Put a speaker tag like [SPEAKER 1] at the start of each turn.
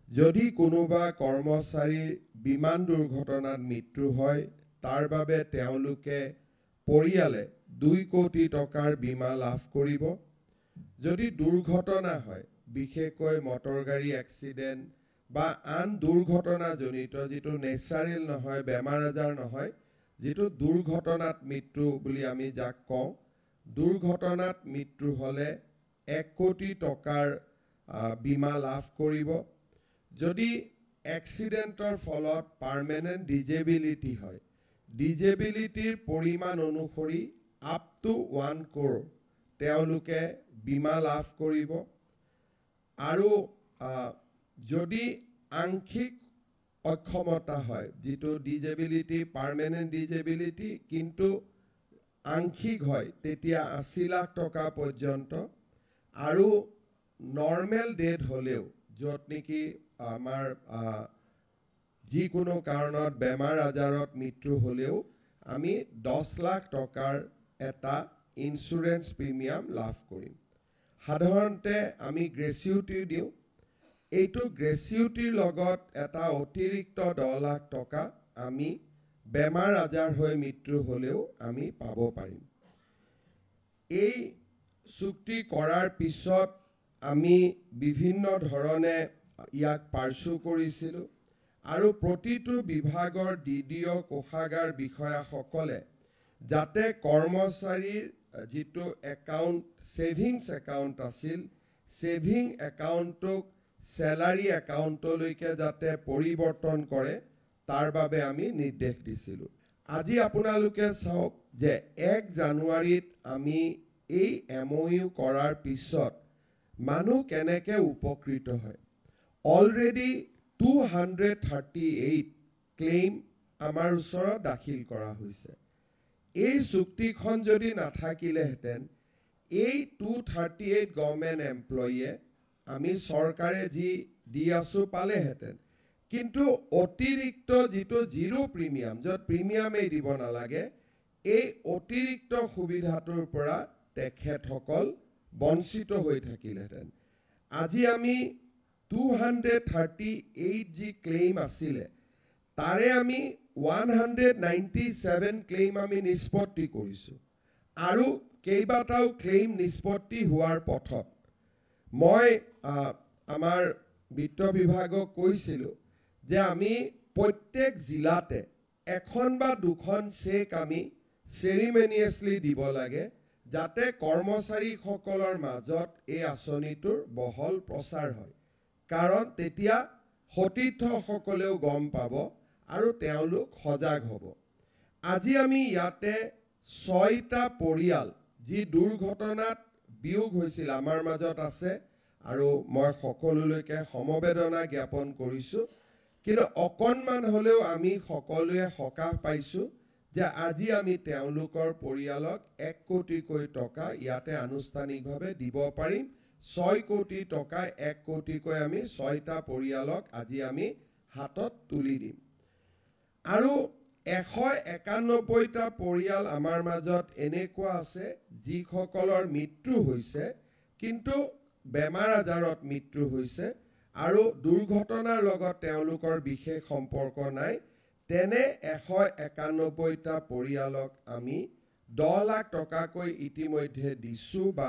[SPEAKER 1] যদি কোনোবা কৰ্মচাৰীৰ বিমান দুৰ্ঘটনাত মৃত্যু হয় তাৰ বাবে তেওঁলোকে পৰিয়ালে 2 কোটি টকাৰ বীমা লাভ কৰিব। যদি দুৰ্ঘটনা হয় বিশেষকৈ মটৰ গাড়ী এক্সিডেন্ট বা আন দুৰ্ঘটনাজনিত যিটো নেচাৰেল নহয় বেমাৰ আজাৰ নহয় যিটো দুৰ্ঘটনাত মৃত্যু বুলি আমি যাক কওঁ দুৰ্ঘটনাত মৃত্যু হলে 1 কোটি টকাৰ বীমা লাভ কৰিব। যদি এক্সিডেন্টৰ ফলত পাৰ্মানেন্ট ডিজেবিলিটি হয় ডিজেবিলিটিৰ পৰিমাণ অনুসৰি আপ টু 1 crore তেওঁলোকে বীমা লাভ কৰিব। আৰু যদি আংশিক অক্ষমতা হয় যিটো ডিজেবিলিটি পাৰ্মানেন্ট ডিজেবিলিটি কিন্তু আংশিক হয় তেতিয়া 80 লাখ টকা পৰ্যন্ত। আৰু নৰ্মেল ডেথ হলেও যত নেকি আমাৰ যিকোনো কাৰণত বেমাৰ আজাৰত মৃত্যু হলেও আমি 10 লাখ টকাৰ এটা ইন্স্যুৰেন্স প্ৰিমিয়াম লাভ কৰিম। সাধাৰণতে আমি গ্ৰেচুইটি দিওঁ এইটো গ্ৰেচুইটিৰ লগত এটা অতিৰিক্ত 10 লাখ টকা আমি বেমাৰ আজাৰ হৈ মৃত্যু হলেও আমি পাব পাৰিম। এই চুক্তি কৰাৰ পিছত আমি বিভিন্ন ধৰণে ইয়াক পাৰ্চু কৰিছিলো আৰু প্ৰতিটো বিভাগৰ ডিডিঅ কোষাগাৰ বিষয়াসকলে যাতে কৰ্মচাৰীৰ যিটো একাউণ্ট সেভিংছ একাউণ্ট আছিল সেভিং একাউণ্টক স্যালাৰি একাউণ্টলৈকে যাতে পৰিৱৰ্তন কৰে তাৰ বাবে আমি নিৰ্দেশ দিছিলো। আজি আপোনালোকে চাওক যে 1 জানুৱাৰীত আমি এই এমঅইউ কৰাৰ পিছত মানুহ কেনেকে উপকৃত হয়। অলৰেডি 238 ক্লেইম আমাৰ ওচৰত দাখিল কৰা হৈছে। এই চুক্তিখন যদি নাথাকিলেহেঁতেন এই 238 গভৰ্ণমেণ্ট এমপ্লয়ীয়ে আমি চৰকাৰে যি দি আছো পালেহেঁতেন কিন্তু অতিৰিক্ত যিটো জিৰো প্ৰিমিয়াম য'ত প্ৰিমিয়ামেই দিব নালাগে এই অতিৰিক্ত সুবিধাটোৰ পৰা তেখেতসকল বঞ্চিত হৈ থাকিলেহেঁতেন। আজি আমি 238 যি ক্লেইম আছিলে তাৰে আমি 197 ক্লেইম আমি নিষ্পত্তি কৰিছো আৰু কেইবাটাও ক্লেইম নিষ্পত্তি হোৱাৰ পথত। মই আমাৰ বিত্ত বিভাগক কৈছিলো যে আমি প্ৰত্যেক জিলাতে এখন বা দুখন চেক আমি চেৰিমনিয়াছলি দিব লাগে যাতে কৰ্মচাৰীসকলৰ মাজত এই আঁচনিটোৰ বহল প্ৰচাৰ হয়। কাৰণ তেতিয়া সতীৰ্থসকলেও গম পাব আৰু তেওঁলোক সজাগ হ'ব। আজি আমি ইয়াতে 6টা পৰিয়াল যি দুৰ্ঘটনাত বিয়োগ হৈছিল আমাৰ মাজত আছে আৰু মই সকলোলৈকে সমবেদনা জ্ঞাপন কৰিছো। কিন্তু অকণমান হলেও আমি সকলোৱে সকাহ পাইছো যে আজি আমি তেওঁলোকৰ পৰিয়ালক 1 কোটিকৈ টকা ইয়াতে আনুষ্ঠানিকভাৱে দিব পাৰিম। 6 কোটি টকা 1 কোটিকৈ আমি 6টা পৰিয়ালক আজি আমি হাতত তুলি দিম। আৰু 191টা পৰিয়াল আমাৰ মাজত এনেকুৱা আছে যিসকলৰ মৃত্যু হৈছে কিন্তু বেমাৰ আজাৰত মৃত্যু হৈছে আৰু দুৰ্ঘটনাৰ লগত তেওঁলোকৰ বিশেষ সম্পৰ্ক নাই। তেনে 191টা পৰিয়ালক আমি 10 লাখ টকাকৈ ইতিমধ্যে দিছো বা